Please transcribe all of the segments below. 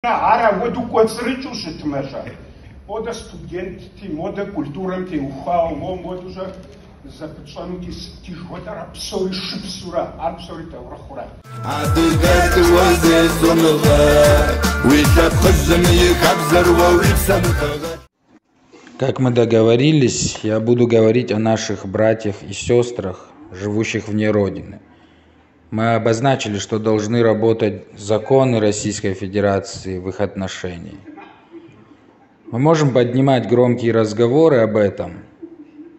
Არა, ვეdu კვეწრიჭუს თმაშა. Ოდა სტუდენტი, მოდა კულტურამთი უხაო, მოდუზა запечёнки тижотара псори шипсура, арпсори таврахура. عددت وزيزونغا ويشاب خزم يكبزر ويبسم. Как мы договорились, я буду говорить о наших братьях и сестрах, живущих вне Родины. Мы обозначили, что должны работать законы Российской Федерации в их отношении. Мы можем поднимать громкие разговоры об этом,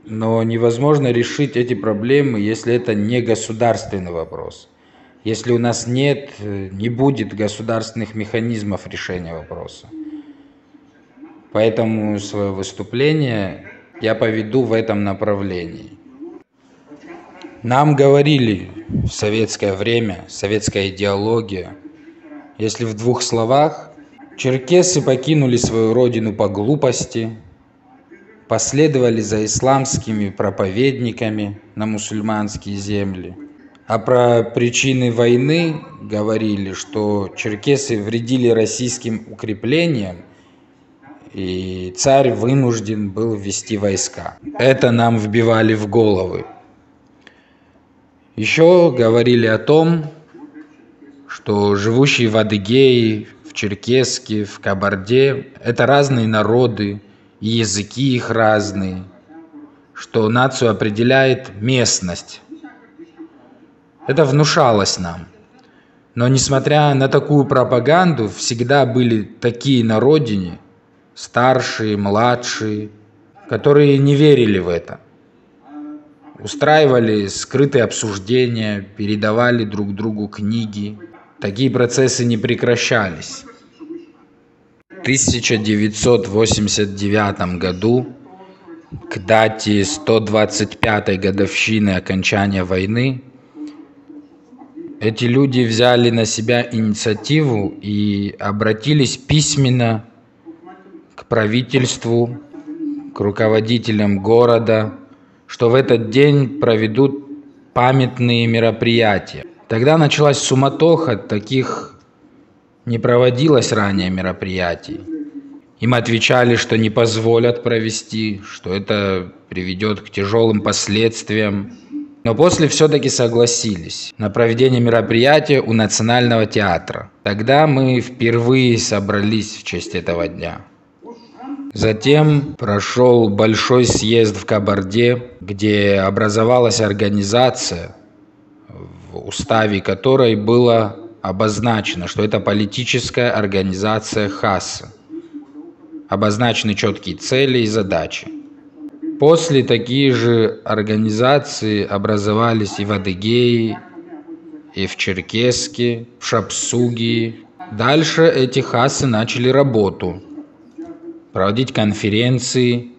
но невозможно решить эти проблемы, если это не государственный вопрос. Если у нас не будет государственных механизмов решения вопроса. Поэтому свое выступление я поведу в этом направлении. Нам говорили в советское время, советская идеология, если в двух словах, черкесы покинули свою родину по глупости, последовали за исламскими проповедниками на мусульманские земли, а про причины войны говорили, что черкесы вредили российским укреплениям, и царь вынужден был ввести войска. Это нам вбивали в головы. Еще говорили о том, что живущие в Адыгее, в Черкесске, в Кабарде – это разные народы, и языки их разные, что нацию определяет местность. Это внушалось нам. Но несмотря на такую пропаганду, всегда были такие на родине, старшие, младшие, которые не верили в это. Устраивали скрытые обсуждения, передавали друг другу книги. Такие процессы не прекращались. В 1989 году, к дате 125-й годовщины окончания войны, эти люди взяли на себя инициативу и обратились письменно к правительству, к руководителям города, что в этот день проведут памятные мероприятия. Тогда началась суматоха, таких не проводилось ранее мероприятий. Им отвечали, что не позволят провести, что это приведет к тяжелым последствиям. Но после все-таки согласились на проведение мероприятия у Национального театра. Тогда мы впервые собрались в честь этого дня. Затем прошел большой съезд в Кабарде, где образовалась организация, в уставе которой было обозначено, что это политическая организация ХАСС. Обозначены четкие цели и задачи. После такие же организации образовались и в Адыгее, и в Черкесске, в Шапсуге. Дальше эти ХАССы начали работу. Проводить конференции,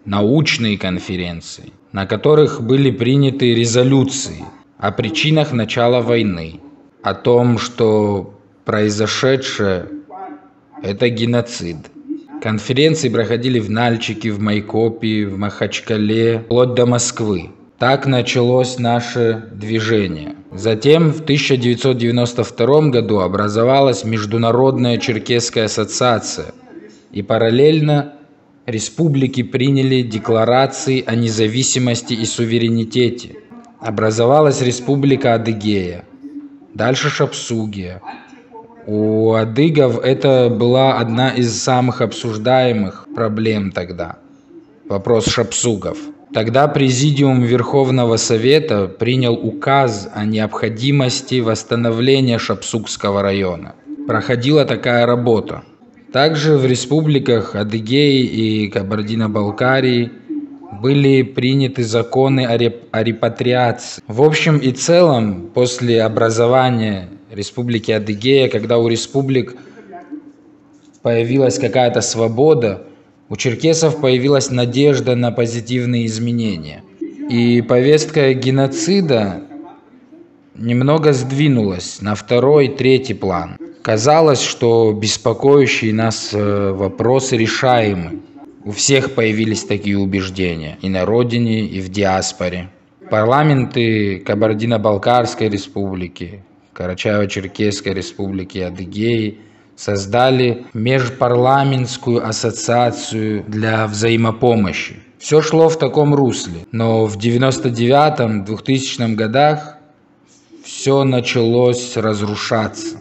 научные конференции, на которых были приняты резолюции о причинах начала войны, о том, что произошедшее – это геноцид. Конференции проходили в Нальчике, в Майкопе, в Махачкале, вплоть до Москвы. Так началось наше движение. Затем в 1992 году образовалась Международная Черкесская ассоциация, и параллельно республики приняли декларации о независимости и суверенитете. Образовалась Республика Адыгея, дальше Шапсугия. У адыгов это была одна из самых обсуждаемых проблем тогда, вопрос шапсугов. Тогда Президиум Верховного Совета принял указ о необходимости восстановления Шапсугского района. Проходила такая работа. Также в республиках Адыгеи и Кабардино-Балкарии были приняты законы о репатриации. В общем и целом, после образования Республики Адыгея, когда у республик появилась какая-то свобода, у черкесов появилась надежда на позитивные изменения. И повестка геноцида немного сдвинулась на второй, третий план. Казалось, что беспокоящие нас вопросы решаемы. У всех появились такие убеждения, и на родине, и в диаспоре. Парламенты Кабардино-Балкарской республики, Карачаево-Черкесской республики, Адыгеи создали межпарламентскую ассоциацию для взаимопомощи. Все шло в таком русле, но в 99-2000 годах все началось разрушаться.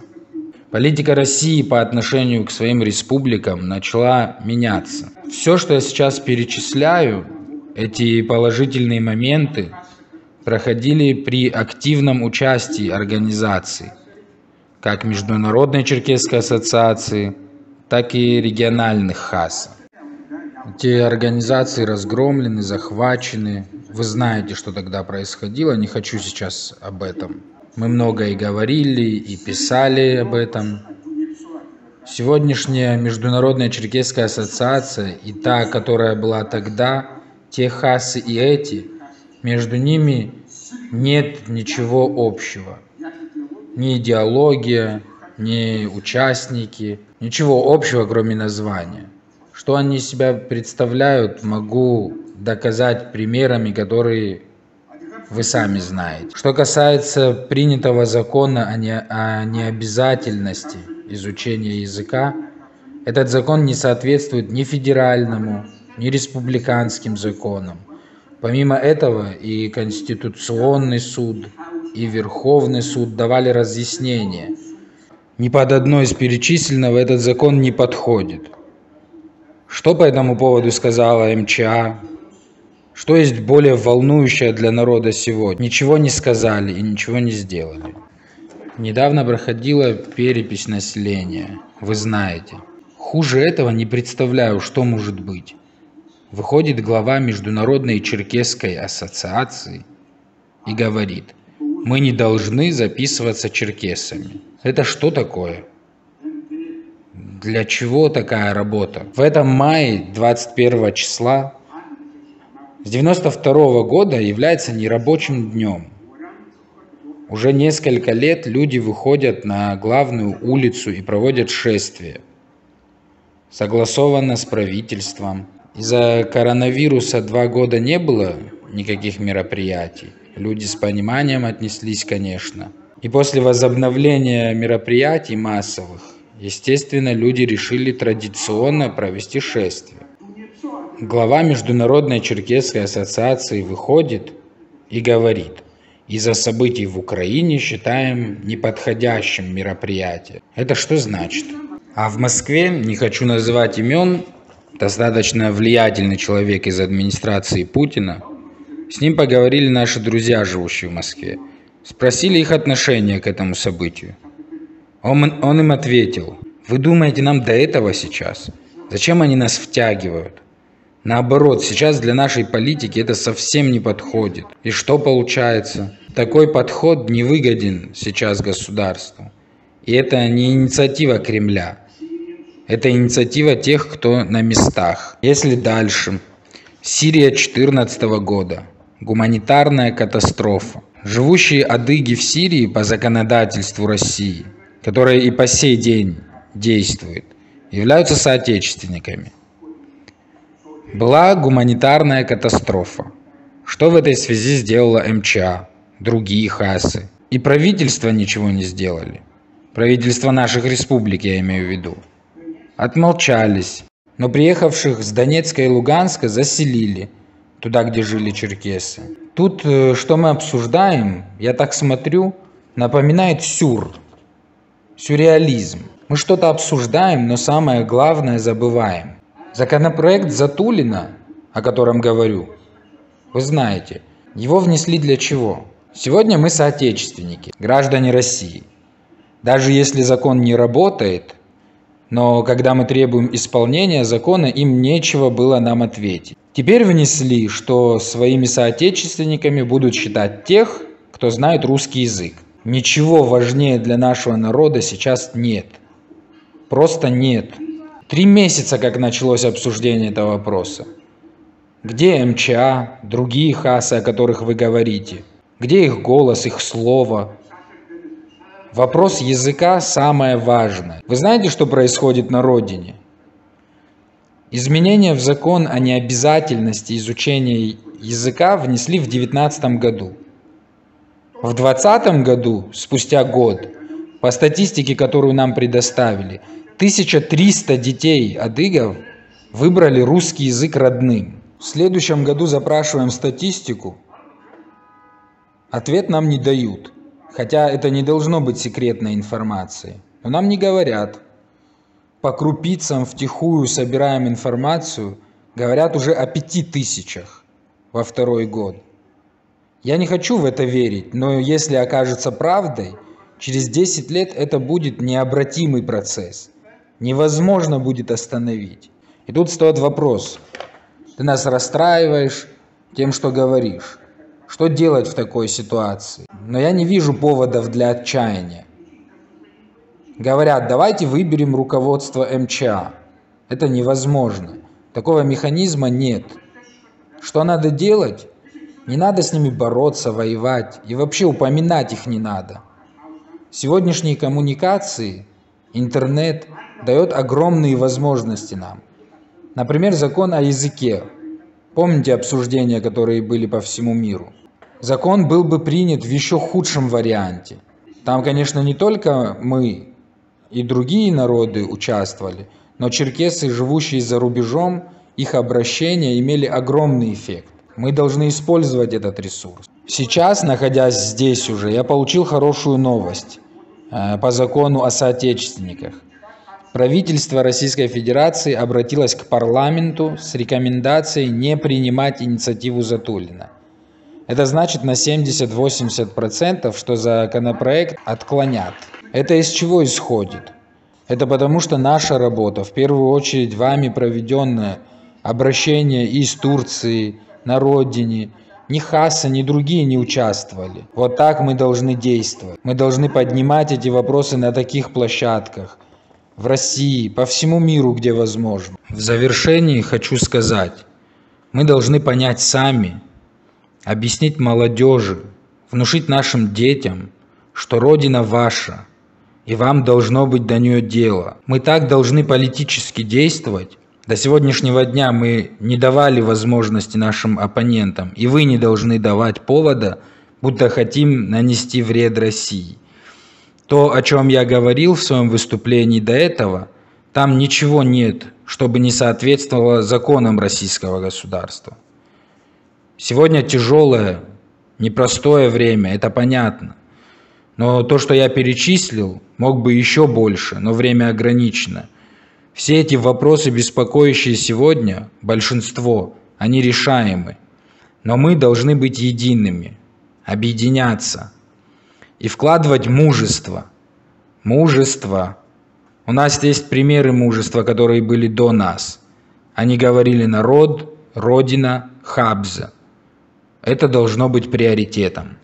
Политика России по отношению к своим республикам начала меняться. Все, что я сейчас перечисляю, эти положительные моменты, проходили при активном участии организаций, как Международной Черкесской ассоциации, так и региональных ХАС. Эти организации разгромлены, захвачены. Вы знаете, что тогда происходило, не хочу сейчас об этом. Мы много и говорили, и писали об этом. Сегодняшняя Международная Черкесская ассоциация и та, которая была тогда, те ХАСы и эти, между ними нет ничего общего. Ни идеология, ни участники, ничего общего, кроме названия. Что они из себя представляют, могу доказать примерами, которые вы сами знаете. Что касается принятого закона о необязательности изучения языка, этот закон не соответствует ни федеральному, ни республиканским законам. Помимо этого и Конституционный суд, и Верховный суд давали разъяснения. Ни под одно из перечисленного этот закон не подходит. Что по этому поводу сказала МЧА? Что есть более волнующее для народа сегодня? Ничего не сказали и ничего не сделали. Недавно проходила перепись населения, вы знаете. Хуже этого не представляю, что может быть. Выходит глава Международной Черкесской ассоциации и говорит: мы не должны записываться черкесами. Это что такое? Для чего такая работа? В этом мае 21 числа с 92 года является нерабочим днем. Уже несколько лет люди выходят на главную улицу и проводят шествие. Согласованно с правительством. Из-за коронавируса 2 года не было никаких мероприятий. Люди с пониманием отнеслись, конечно. И после возобновления мероприятий массовых, естественно, люди решили традиционно провести шествие. Глава Международной Черкесской ассоциации выходит и говорит: из-за событий в Украине считаем неподходящим мероприятие. Это что значит? А в Москве, не хочу называть имен, достаточно влиятельный человек из администрации Путина, с ним поговорили наши друзья, живущие в Москве, спросили их отношение к этому событию. Он им ответил: вы думаете, нам до этого сейчас? Зачем они нас втягивают? Наоборот, сейчас для нашей политики это совсем не подходит. И что получается? Такой подход не выгоден сейчас государству. И это не инициатива Кремля. Это инициатива тех, кто на местах. Если дальше. Сирия 2014 года. Гуманитарная катастрофа. Живущие адыги в Сирии по законодательству России, которое и по сей день действует, являются соотечественниками. Была гуманитарная катастрофа. Что в этой связи сделала МЧА, другие ХАСы? И правительство ничего не сделали. Правительство наших республик, я имею в виду. Отмолчались. Но приехавших с Донецка и Луганска заселили туда, где жили черкесы. Тут, что мы обсуждаем, я так смотрю, напоминает сюрреализм. Мы что-то обсуждаем, но самое главное забываем. Законопроект Затулина, о котором говорю, вы знаете, его внесли для чего? Сегодня мы соотечественники, граждане России. Даже если закон не работает, но когда мы требуем исполнения закона, им нечего было нам ответить. Теперь внесли, что своими соотечественниками будут считать тех, кто знает русский язык. Ничего важнее для нашего народа сейчас нет. Просто нет. 3 месяца, как началось обсуждение этого вопроса. Где МЧА, другие ХАСы, о которых вы говорите? Где их голос, их слово? Вопрос языка самое важное. Вы знаете, что происходит на родине? Изменения в закон о необязательности изучения языка внесли в 2019 году. В 2020 году, спустя год, по статистике, которую нам предоставили, 1300 детей адыгов выбрали русский язык родным. В следующем году запрашиваем статистику. Ответ нам не дают. Хотя это не должно быть секретной информацией. Но нам не говорят. По крупицам втихую собираем информацию. Говорят уже о 5000 во второй год. Я не хочу в это верить, но если окажется правдой, через 10 лет это будет необратимый процесс. Невозможно будет остановить. И тут стоит вопрос. Ты нас расстраиваешь тем, что говоришь. Что делать в такой ситуации? Но я не вижу поводов для отчаяния. Говорят, давайте выберем руководство МЧА. Это невозможно. Такого механизма нет. Что надо делать? Не надо с ними бороться, воевать. И вообще упоминать их не надо. Сегодняшние коммуникации, интернет дает огромные возможности нам. Например, закон о языке. Помните обсуждения, которые были по всему миру? Закон был бы принят в еще худшем варианте. Там, конечно, не только мы и другие народы участвовали, но черкесы, живущие за рубежом, их обращения имели огромный эффект. Мы должны использовать этот ресурс. Сейчас, находясь здесь уже, я получил хорошую новость по закону о соотечественниках. Правительство Российской Федерации обратилось к парламенту с рекомендацией не принимать инициативу Затулина. Это значит на 70-80%, что законопроект отклонят. Это из чего исходит? Это потому, что наша работа, в первую очередь вами проведенное обращение из Турции, на родине, ни Хаса, ни другие не участвовали. Вот так мы должны действовать. Мы должны поднимать эти вопросы на таких площадках. В России, по всему миру, где возможно. В завершении хочу сказать, мы должны понять сами, объяснить молодежи, внушить нашим детям, что Родина ваша, и вам должно быть до нее дело. Мы так должны политически действовать. До сегодняшнего дня мы не давали возможности нашим оппонентам, и вы не должны давать повода, будто хотим нанести вред России. То, о чем я говорил в своем выступлении до этого, там ничего нет, чтобы не соответствовало законам российского государства. Сегодня тяжелое, непростое время, это понятно. Но то, что я перечислил, мог бы еще больше, но время ограничено. Все эти вопросы, беспокоящие сегодня, большинство, они решаемы. Но мы должны быть едиными, объединяться и вкладывать мужество. Мужество. У нас есть примеры мужества, которые были до нас. Они говорили народ, родина, Хабза. Это должно быть приоритетом.